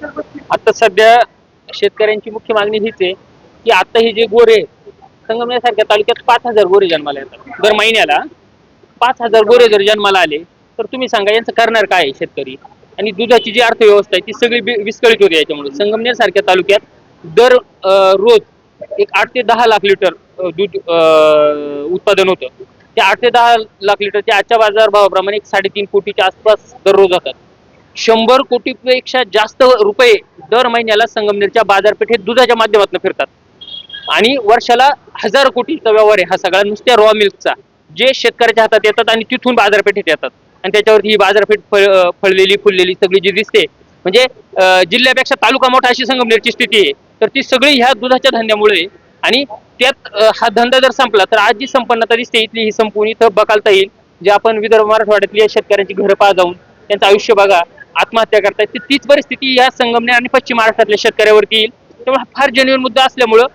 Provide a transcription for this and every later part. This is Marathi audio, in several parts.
आता सध्या शेतकऱ्यांची मुख्य मागणी हीच आहे की आता हे जे गोरे संगमनेरसारख्या तालुक्यात 5,000 गोरे जन्माला येतात दर महिन्याला. 5,000 गोरे जर जन्माला आले तर तुम्ही सांगा यांचं करणार काय आहे शेतकरी. आणि दुधाची जी अर्थव्यवस्था आहे ती सगळी विस्कळीत होते याच्यामुळे. संगमनेर सारख्या तालुक्यात दर रोज एक 8 ते 10 लाख लिटर दूध उत्पादन होतं. त्या 8 ते 10 लाख लिटरच्या आजच्या बाजारभावाप्रमाणे 3.5 कोटीच्या आसपास दररोज जातात. 100 कोटीपेक्षा जास्त रुपये दर महिन्याला संगमनेरच्या बाजारपेठेत दुधाच्या माध्यमातून फिरतात. आणि वर्षाला 1000 कोटीचा व्यवहार आहे हा सगळा नुसत्या रॉ मिल्कचा, जे शेतकऱ्याच्या हातात येतात आणि तिथून बाजारपेठेत येतात. आणि त्याच्यावरती ही बाजारपेठ फळलेली फुललेली सगळी जी दिसते, म्हणजे जिल्ह्यापेक्षा तालुका मोठा अशी संगमनेरची स्थिती आहे. तर ती सगळी ह्या दुधाच्या धंद्यामुळे. आणि त्यात हा धंदा जर संपला तर आज जी संपन्नता दिसते इथली ही संपून इथं बकालता येईल. जे आपण विदर्भ मराठवाड्यातली शेतकऱ्यांची घरं पहा जाऊन, त्यांचं आयुष्य बघा, आत्महत्या करतात, तीच परिस्थिती या संगमनेर आणि पश्चिम महाराष्ट्रातल्या शेतकऱ्यावरती येईल. त्यामुळे फार जेन्युइन मुद्दा असल्यामुळं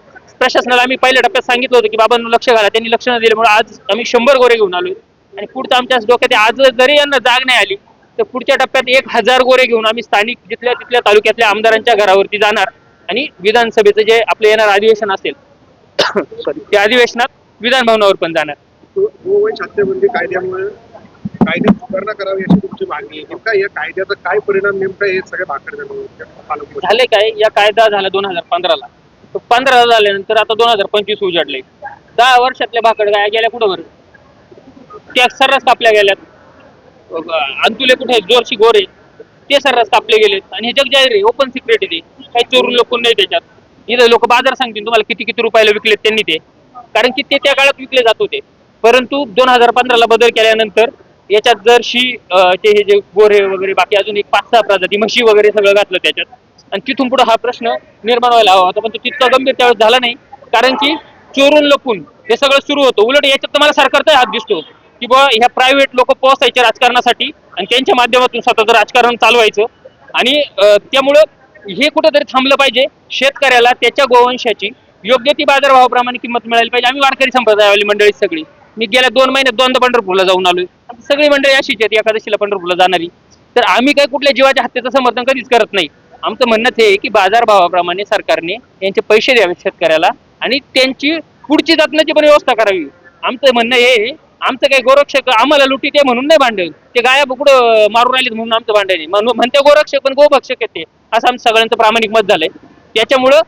प्रशासनाला आम्ही पहिल्या टप्प्यात सांगितलं होतं की बाबांनो लक्ष घाला. त्यांनी लक्ष न दिल्यामुळे आज आम्ही 100 गोरे घेऊन आलोय. आणि पुढचं आमच्या डोक्यात आज जरी यांना जाग नाही आली तर पुढच्या टप्प्यात 1000 गोरे घेऊन आम्ही स्थानिक जिथल्या तिथल्या तालुक्यातल्या आमदारांच्या घरावरती जाणार. आणि विधानसभेचं जे आपलं येणार अधिवेशन असेल सॉरी त्या अधिवेशनात विधान भवनावर पण जाणार. गोवंश हत्याबंदी कायद्यामुळे कायद्यात सुधारणा करावी अशी तुमची मागणी आहे. नेमका या कायद्याचा काय परिणाम नेमका हे सगळे भाकड झाले काय. या कायदा झाला 2015ला. तो 15 झाल्यानंतर आता 2025 उजाडले. 10 वर्षातल्या भाकड गाया गेल्या कुठं बरं. त्या सर्रास कापल्या गेल्यात. अंतुले कुठे जोरशी गोरे ते सर्रास कापले गेलेत. आणि हे जग जाहीर आहे, ओपन सिक्रेट आहे. ते काही चोरून लोकून नाही त्याच्यात. इथं लोक बाजार सांगतील तुम्हाला किती किती रुपयाला विकलेत त्यांनी ते, कारण की ते त्या काळात विकले जात होते. परंतु 2015ला बदल केल्यानंतर याच्यात जर्शी हे जे गोरे वगैरे बाकी अजून एक 5-6 प्रजाती म्हशी वगैरे सगळं घातलं त्याच्यात. आणि तिथून पुढे हा प्रश्न निर्माण व्हायला हवा होता, पण तो तितका गंभीर त्यावेळेस झाला नाही. कारण की चोरून लपून हे सगळं सुरू होतं. उलट याच्यात तुम्हाला सरकारचा हात दिसतो की बाबा ह्या प्रायव्हेट लोक पोहोचायचे राजकारणासाठी आणि त्यांच्या माध्यमातून स्वतःचं राजकारण चालवायचं. आणि त्यामुळं हे कुठंतरी थांबलं पाहिजे. शेतकऱ्याला त्याच्या गोवंशाची योग्य ती बाजारभावाप्रमाणे किंमत मिळाली पाहिजे. आम्ही वारकरी संप्रदायावाली मंडळी सगळी, मी गेल्या 2 महिन्यात 2दा पंढरपूरला जाऊन आलोय. सगळी मंडळी अशीच आहेत एकादशीला पंढरपूरला जाणारी. तर आम्ही काय कुठल्या जीवाच्या हत्येचं समर्थन कधीच करत नाही. आमचं म्हणणंच आहे की बाजारभावाप्रमाणे सरकारने यांचे पैसे द्यावेत शेतकऱ्याला आणि त्यांची पुढची जतनाची पण व्यवस्था करावी. आमचं म्हणणं हे, आमचं काही गोरक्षक आम्हाला लुटी ते म्हणून नाही भांडण, ते गाया कुठं मारून राहिलेत म्हणून आमचं भांडण आहे. म्हणते गोरक्षक पण गोभक्षक आहेत ते, असं आमचं सगळ्यांचं प्रामाणिक मत झालंय. त्याच्यामुळं